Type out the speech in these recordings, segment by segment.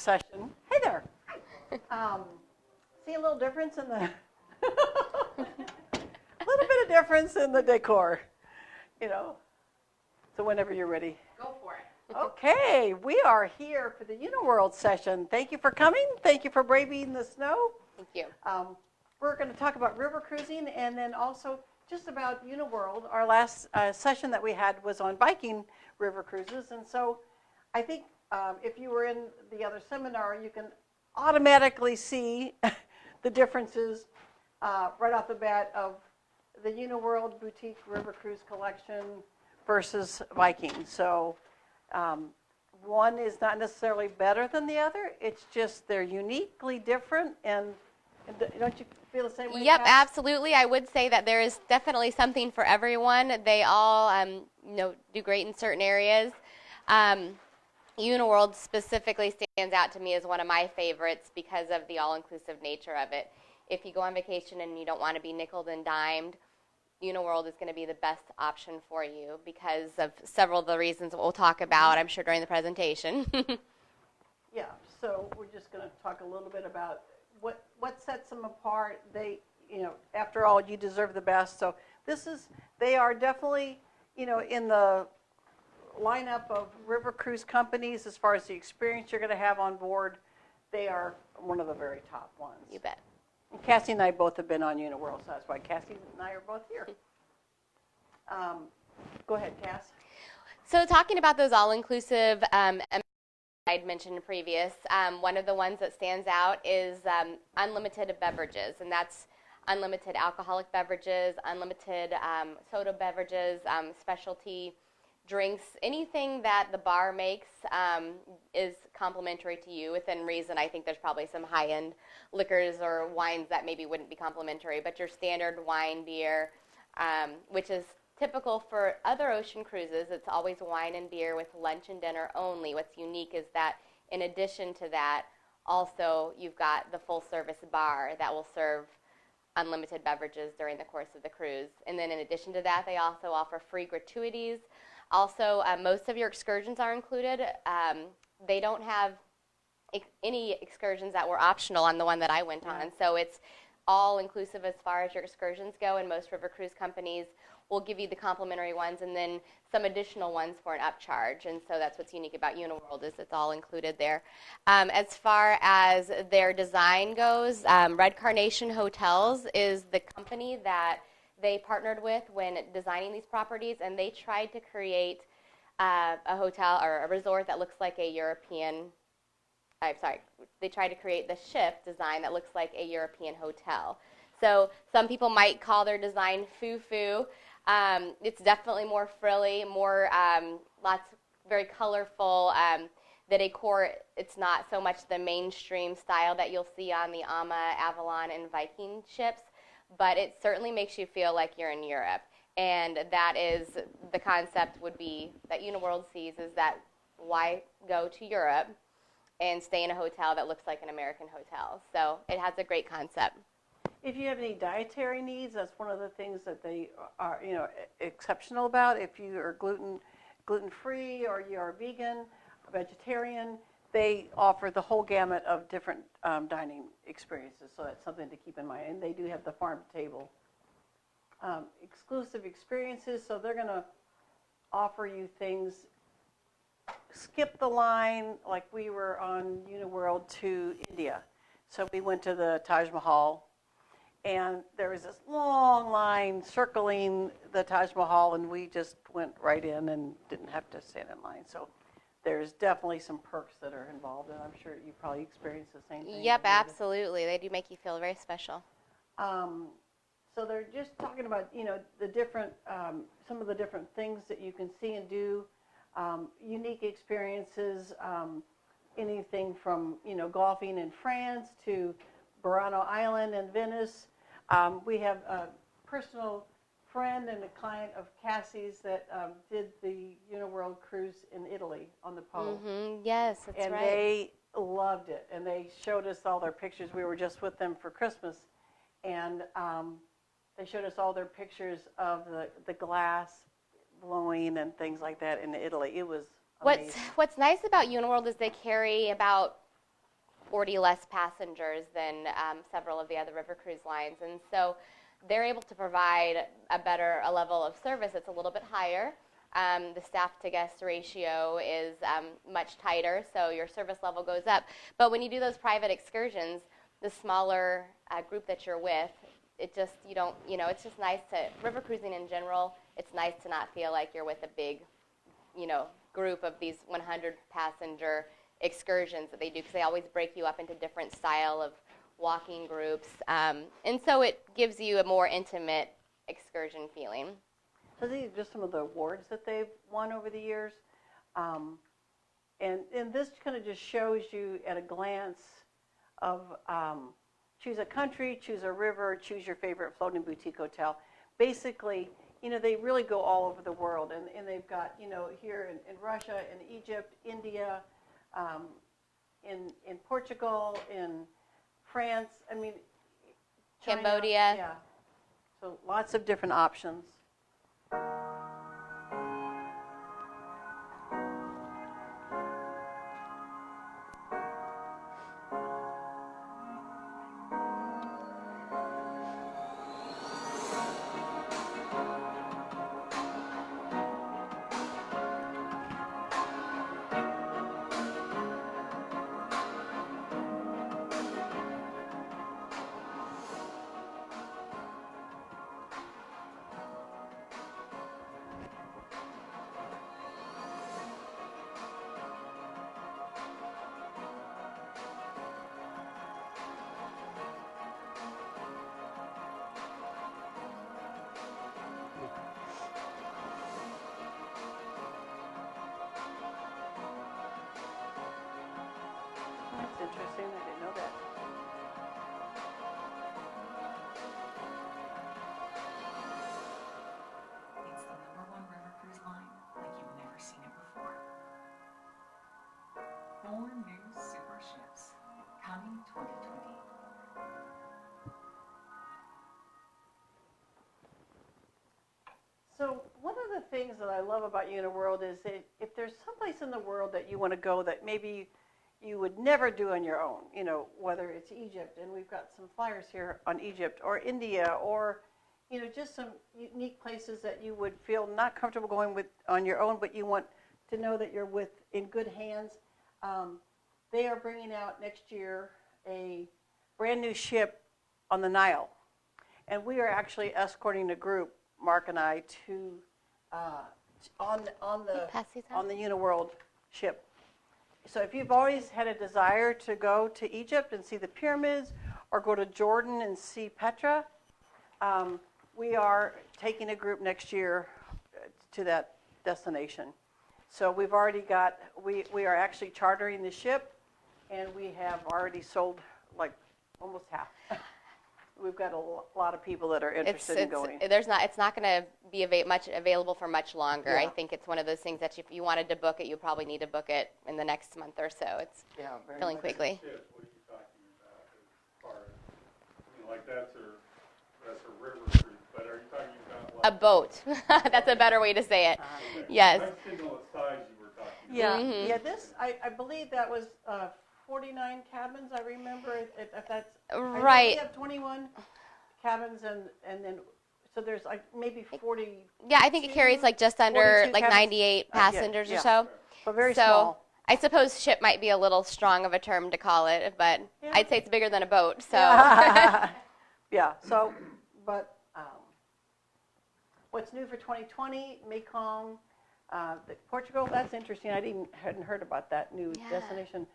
session. Hey there. See a little difference in the, a little bit of difference in the decor, you know. So whenever you're ready. Go for it. Okay, we are here for the Uniworld session. Thank you for coming. Thank you for braving the snow. Thank you. We're going to talk about river cruising and then also just about Uniworld. Our last session that we had was on biking river cruises. And so I think if you were in the other seminar, you can automatically see the differences right off the bat of the Uniworld Boutique River Cruise Collection versus Viking. So one is not necessarily better than the other. It's just they're uniquely different. And don't you feel the same way? Yep, Pat? absolutely. I would say that there is definitely something for everyone. They all do great in certain areas. Uniworld specifically stands out to me as one of my favorites because of the all-inclusive nature of it. If you go on vacation and you don't want to be nickeled and dimed, Uniworld is going to be the best option for you because of several of the reasons that we'll talk about, I'm sure, during the presentation. Yeah, so we're just going to talk a little bit about what sets them apart. They, after all, you deserve the best. So they are definitely, in the lineup of river cruise companies as far as the experience you're going to have on board. They are one of the very top ones. You bet. And Cassie and I both have been on Uniworld, so that's why Cassie and I are both here. Go ahead, Cass. So talking about those all-inclusive I'd mentioned previous, one of the ones that stands out is unlimited beverages, and that's unlimited alcoholic beverages, unlimited soda beverages, specialty drinks, anything that the bar makes is complimentary to you. Within reason, I think there's probably some high-end liquors or wines that maybe wouldn't be complimentary, but your standard wine, beer, which is typical for other ocean cruises, it's always wine and beer with lunch and dinner only. What's unique is that in addition to that, also you've got the full-service bar that will serve unlimited beverages during the course of the cruise. And then in addition to that, they also offer free gratuities. Also, most of your excursions are included. They don't have any excursions that were optional on the one that I went on. So it's all inclusive as far as your excursions go, and most river cruise companies will give you the complimentary ones and then some additional ones for an upcharge. And so that's what's unique about Uniworld is it's all included there. As far as their design goes, Red Carnation Hotels is the company that they partnered with when designing these properties, and they tried to create a hotel or a resort that looks like a European, they tried to create the ship design that looks like a European hotel. So some people might call their design foo-foo. It's definitely more frilly, more very colorful. The decor, it's not so much the mainstream style that you'll see on the Ama, Avalon, and Viking ships, but it certainly makes you feel like you're in Europe. And that is the concept would be that Uniworld sees is that why go to Europe and stay in a hotel that looks like an American hotel? So it has a great concept. If you have any dietary needs, that's one of the things that they are, exceptional about. If you are gluten-free or you are vegan, vegetarian, they offer the whole gamut of different dining experiences. So that's something to keep in mind. And they do have the farm to table exclusive experiences. So they're going to offer you things. Skip the line, like we were on Uniworld to India. So we went to the Taj Mahal. And there was this long line circling the Taj Mahal, and we just went right in and didn't have to stand in line. So there's definitely some perks that are involved, and I'm sure you probably experienced the same thing. Yep, absolutely. They do make you feel very special. So they're just talking about, the different, some of the different things that you can see and do, unique experiences, anything from, golfing in France to Burano Island and Venice. We have a personal friend and a client of Cassie's that did the Uniworld cruise in Italy on the Po. Mm-hmm. Yes, that's and right. And they loved it, and they showed us all their pictures. We were just with them for Christmas, and they showed us all their pictures of the glass blowing and things like that in Italy. It was amazing. What's nice about Uniworld is they carry about 40 less passengers than several of the other river cruise lines. And so they're able to provide a level of service that's a little bit higher. The staff to guest ratio is much tighter, so your service level goes up. But when you do those private excursions, the smaller group that you're with, it's just nice river cruising in general, it's nice to not feel like you're with a big, group of these 100 passenger excursions that they do, because they always break you up into different style of walking groups. And so it gives you a more intimate excursion feeling. So these are just some of the awards that they've won over the years. And this kind of just shows you at a glance of choose a country, choose a river, choose your favorite floating boutique hotel. Basically, they really go all over the world. And they've got, here in Russia, in Egypt, India, in Portugal, in France, China, Cambodia. Yeah. So lots of different options. That's interesting. I didn't know that. It's the #1 river cruise line like you've never seen it before. 4 new super ships coming 2020. So one of the things that I love about Uniworld is that if there's someplace in the world that you want to go that maybe you would never do on your own, whether it's Egypt, and we've got some flyers here on Egypt, or India, or, just some unique places that you would feel not comfortable going with on your own, but you want to know that you're in good hands. They are bringing out next year a brand new ship on the Nile. And we are actually escorting a group, Mark and I, to on the Uniworld ship. So if you've always had a desire to go to Egypt and see the pyramids, or go to Jordan and see Petra, we are taking a group next year to that destination. So we've already got, we are actually chartering the ship, and we have already sold like almost half. We've got a lot of people that are interested in going. It's not going to be available for much longer. Yeah. I think it's one of those things that if you wanted to book it, you probably need to book it in the next month or so. It's filling quickly. What are you talking about as far as, like that's a river cruise, but are you talking about like A boat. That's a better way to say it. Okay. Yes. I'm thinking what size you were talking about. Yeah, Mhm. yeah. This I believe that was 49 cabins. I remember if that's Right. We have 21 cabins, and then so there's like maybe 40. Yeah, I think it carries like just under 42 like cabins. 98 passengers yeah. or so. But very So small. I suppose ship might be a little strong of a term to call it, but Yeah. I'd say it's bigger than a boat. So Yeah. So, but what's new for 2020? Mekong, Portugal. That's interesting. I hadn't heard about that new Yeah. destination.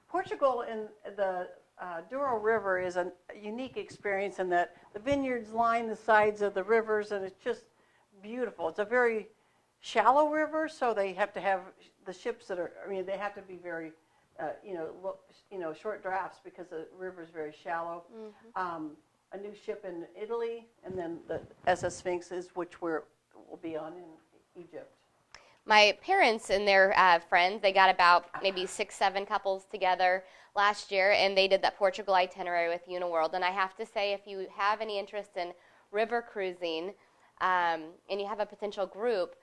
Portugal and the Douro River is a unique experience in that the vineyards line the sides of the rivers, and it's just beautiful. It's a very shallow river, so they have to have the ships that are. I mean, they have to be very, short drafts because the river is very shallow. Mm-hmm. A new ship in Italy, and then the SS Sphinx is which we'll be on in Egypt. my parents and their friends, they got about maybe 6-7 couples together last year, and they did that Portugal itinerary with Uniworld. And I have to say, if you have any interest in river cruising and you have a potential group,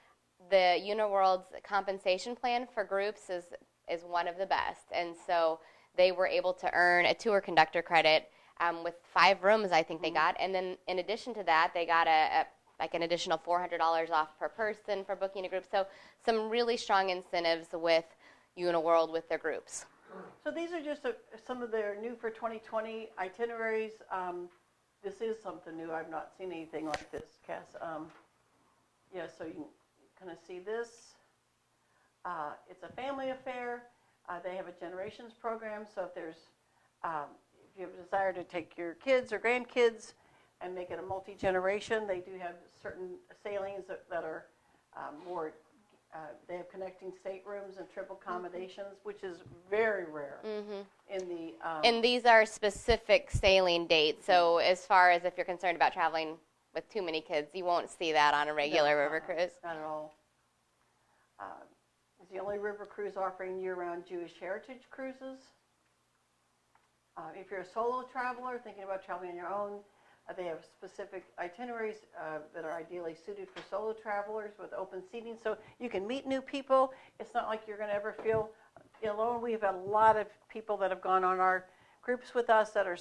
the Uniworld's compensation plan for groups is one of the best. And so they were able to earn a tour conductor credit with 5 rooms, I think they got. And then in addition to that, they got like an additional $400 off per person for booking a group. So some really strong incentives with Uniworld with their groups. So these are just some of their new for 2020 itineraries. This is something new. I've not seen anything like this, Cass. Yeah, so you can kind of see this. It's a family affair. They have a generations program, so if you have a desire to take your kids or grandkids and make it a multi-generation, they do have certain sailings that are more, they have connecting staterooms and triple accommodations, which is very rare in the... And these are specific sailing dates, so as far as if you're concerned about traveling with too many kids, you won't see that on a regular river cruise. Not at all. It's the only river cruise offering year-round Jewish heritage cruises. If you're a solo traveler thinking about traveling on your own, they have specific itineraries that are ideally suited for solo travelers with open seating, so you can meet new people. It's not like you're going to ever feel alone. We've had a lot of people that have gone on our groups with us that are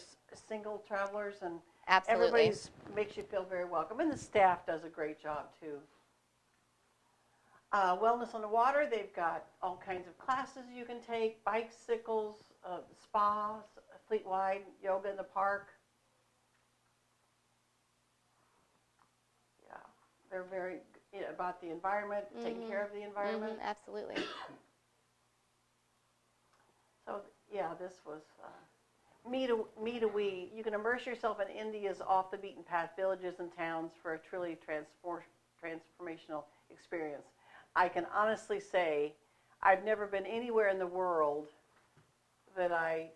single travelers, and Absolutely. everybody makes you feel very welcome, and the staff does a great job too. Wellness on the water, they've got all kinds of classes you can take, bicycles, spas, fleet-wide, yoga in the park. Yeah, they're very about the environment, taking care of the environment. Absolutely. So, yeah, this was me to we. You can immerse yourself in India's off-the-beaten-path villages and towns for a truly transformational experience. I can honestly say I've never been anywhere in the world that I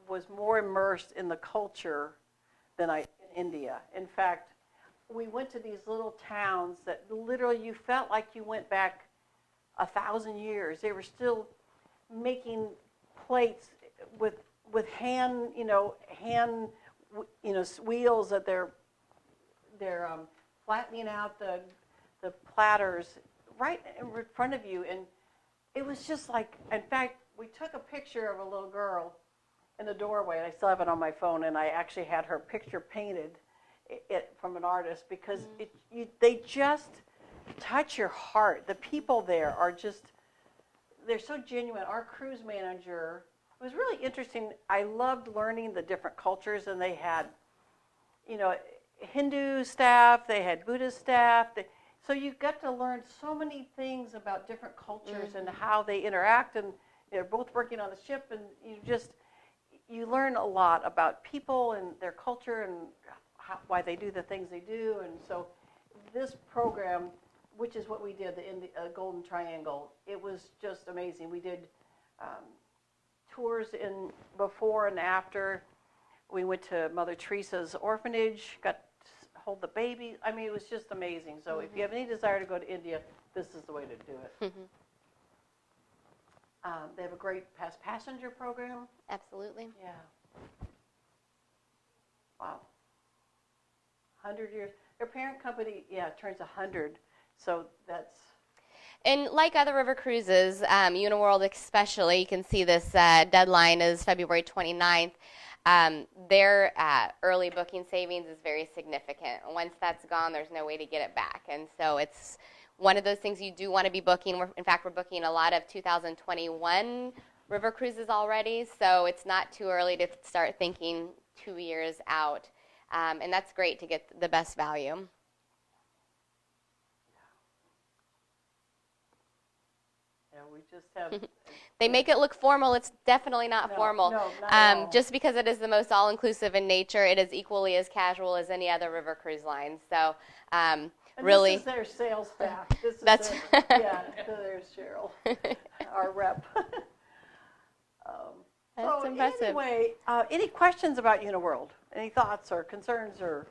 was more immersed in the culture than in India. In fact, we went to these little towns that literally you felt like you went back 1,000 years. They were still making plates with hand wheels that they're flattening out the platters right in front of you, and it was just like, in fact, we took a picture of a little girl in the doorway, and I still have it on my phone, and I actually had her picture painted from an artist because they just touch your heart. The people there are just, they're so genuine. Our cruise manager, it was really interesting. I loved learning the different cultures, and they had, Hindu staff, they had Buddhist staff. So you got to learn so many things about different cultures and how they interact, and they're both working on the ship, and you learn a lot about people and their culture and why they do the things they do. And so this program, which is what we did, the Golden Triangle, it was just amazing. We did tours in before and after. We went to Mother Teresa's orphanage, got to hold the baby. I mean, it was just amazing. So if you have any desire to go to India, this is the way to do it. They have a great past passenger program. Absolutely. Yeah. Wow. 100 years. Their parent company, turns 100. So that's... And like other river cruises, Uniworld especially, you can see this deadline is February 29th. Their early booking savings is very significant. Once that's gone, there's no way to get it back. And so it's one of those things you do want to be booking. In fact, we're booking a lot of 2021 river cruises already, so it's not too early to start thinking 2 years out. And that's great to get the best value. Yeah, we just have... They make it look formal. It's definitely not formal. No, not at all. Just because it is the most all-inclusive in nature, it is equally as casual as any other river cruise line. So and really... this is their sales staff. This is That's... there's Cheryl, our rep. That's impressive. Anyway, any questions about Uniworld? Any thoughts or concerns or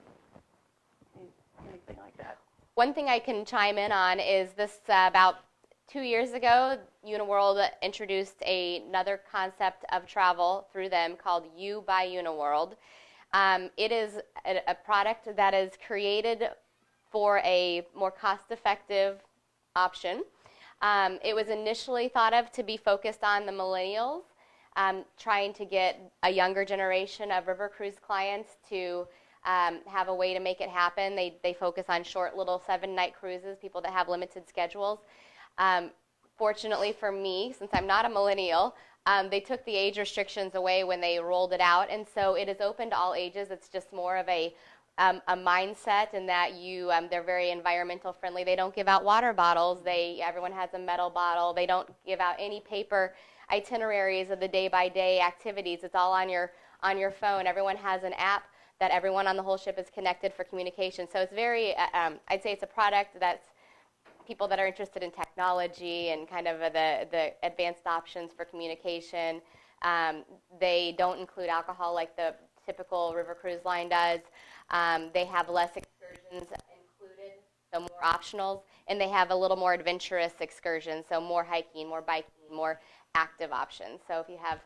anything like that? One thing I can chime in on is this about 2 years ago, Uniworld introduced another concept of travel through them called You by Uniworld. It is a product that is created for a more cost-effective option. It was initially thought of to be focused on the millennials, trying to get a younger generation of river cruise clients to have a way to make it happen. They focus on short little 7-night cruises, people that have limited schedules. Fortunately for me, since I'm not a millennial, they took the age restrictions away when they rolled it out, and so it is open to all ages. It's just more of a mindset in that they're very environmental friendly. They don't give out water bottles. Everyone has a metal bottle. They don't give out any paper itineraries of the day-by-day activities. It's all on your phone. Everyone has an app that everyone on the whole ship is connected for communication. So it's very, I'd say it's a product that's people that are interested in technology and kind of the advanced options for communication. They don't include alcohol like the typical river cruise line does. They have less excursions included, so more optionals, and they have a little more adventurous excursions, so more hiking, more biking, more active options. So if you have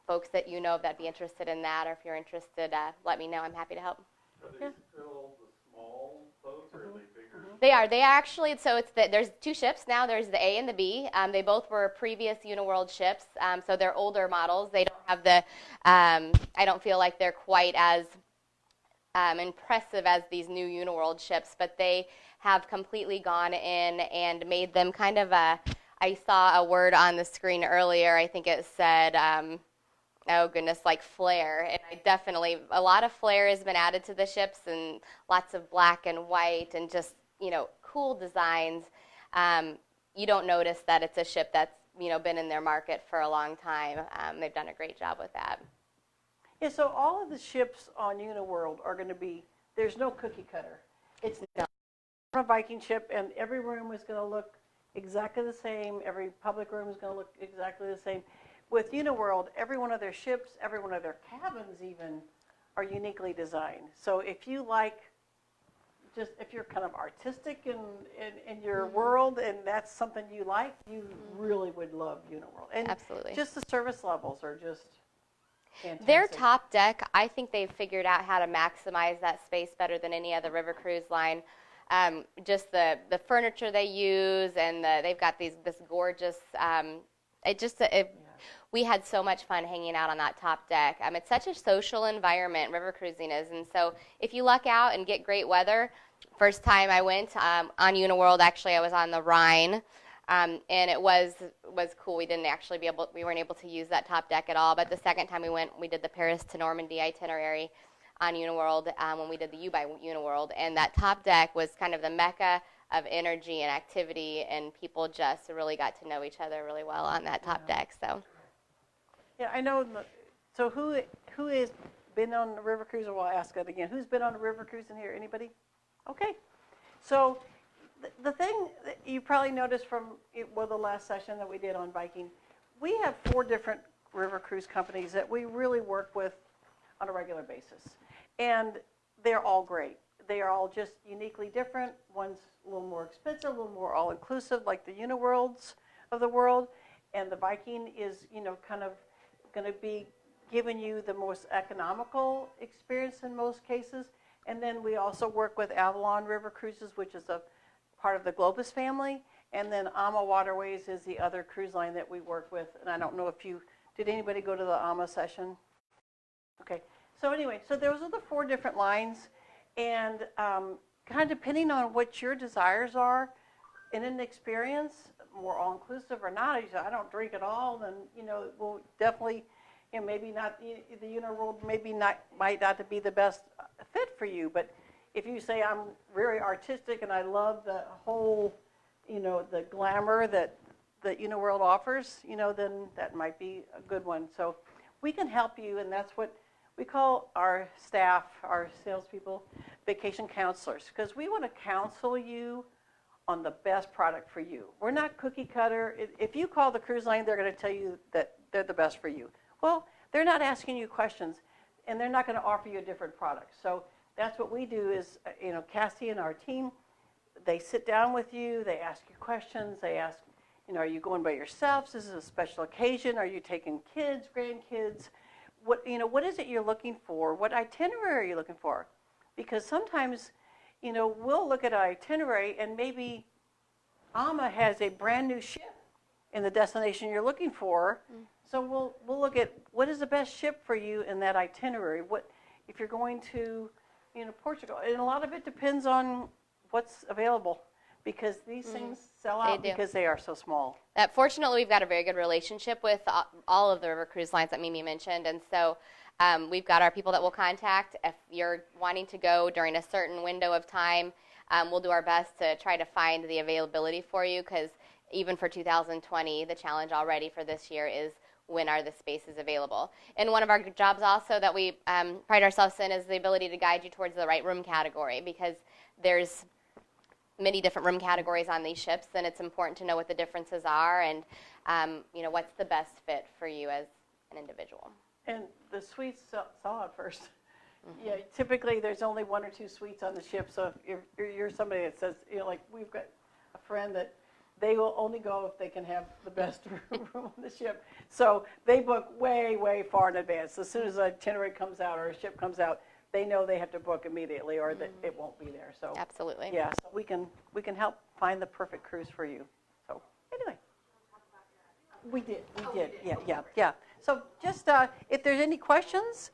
folks that you know that'd be interested in that, or if you're interested, let me know. I'm happy to help. Are they still the small boats, or are they bigger? They are. They are actually, so there's 2 ships now. There's the A and the B. They both were previous Uniworld ships, so they're older models. They don't have the, I don't feel like they're quite as impressive as these new Uniworld ships, but they have completely gone in and made them kind of I saw a word on the screen earlier. I think it said, oh goodness, like flair. And a lot of flair has been added to the ships, and lots of black and white and just, cool designs. You don't notice that it's a ship that's, been in their market for a long time. They've done a great job with that. Yeah, so all of the ships on Uniworld are going to be, there's no cookie cutter. It's a Viking ship, and every room is going to look exactly the same. Every public room is going to look exactly the same. With Uniworld, every one of their ships, every one of their cabins even, are uniquely designed. So if you if you're kind of artistic in your world, and that's something you like, you really would love Uniworld. And Absolutely. just the service levels are just fantastic. Their top deck, I think they've figured out how to maximize that space better than any other river cruise line. Just the furniture they use, and they've got this gorgeous. We had so much fun hanging out on that top deck. It's such a social environment, river cruising is, and so if you luck out and get great weather. First time I went on Uniworld, actually I was on the Rhine. And it was cool. We weren't able to use that top deck at all. But the second time we went, we did the Paris to Normandy itinerary on Uniworld when we did the U by Uniworld. And that top deck was kind of the mecca of energy and activity, and people just really got to know each other really well on that top deck. So, yeah, I know. So who has been on a river cruise? Well, I'll ask that again. Who's been on a river cruise in here? Anybody? Okay. So the thing that you probably noticed from the last session that we did on Viking, we have 4 different river cruise companies that we really work with on a regular basis. And they're all great. They are all just uniquely different. One's a little more expensive, a little more all-inclusive, like the Uniworlds of the world. And the Viking is, kind of going to be giving you the most economical experience in most cases. And then we also work with Avalon River Cruises, which is a part of the Globus family. And then AMA Waterways is the other cruise line that we work with. And I don't know if did anybody go to the AMA session? Okay. So anyway, so those are the 4 different lines. And kind of depending on what your desires are in an experience, more all-inclusive or not, if you say, I don't drink at all, then, we'll definitely, maybe not, the Uniworld might not be the best fit for you. But if you say, I'm very artistic and I love the whole, the glamour that Uniworld offers, then that might be a good one. So we can help you, and that's what we call our staff, our salespeople, vacation counselors, because we want to counsel you on the best product for you. We're not cookie cutter. If you call the cruise line, they're going to tell you that they're the best for you. Well, they're not asking you questions, and they're not going to offer you a different product. So that's what we do is, Cassie and our team, they sit down with you, they ask you questions, they ask, are you going by yourselves? This is a special occasion. Are you taking kids, grandkids? What is it you're looking for? What itinerary are you looking for? Because sometimes, we'll look at an itinerary and maybe AMA has a brand new ship in the destination you're looking for. So we'll look at what is the best ship for you in that itinerary. What if you're going to, Portugal, and a lot of it depends on what's available, because these things sell out do. because they are so small. Fortunately, we've got a very good relationship with all of the river cruise lines that Mimi mentioned, and so we've got our people that we'll contact. If you're wanting to go during a certain window of time, we'll do our best to try to find the availability for you, because even for 2020, the challenge already for this year is when are the spaces available. And one of our jobs also that we pride ourselves in is the ability to guide you towards the right room category, because there's many different room categories on these ships, and it's important to know what the differences are and what's the best fit for you as an individual. And the suites sell out first. Yeah, typically there's only 1 or 2 suites on the ship, so if you're somebody that says, like we've got a friend that they will only go if they can have the best room on the ship. So they book way, way far in advance. As soon as an itinerary comes out or a ship comes out, they know they have to book immediately or that it won't be there. So Absolutely. yeah, so we can help find the perfect cruise for you. So anyway, we did, yeah. So just if there's any questions,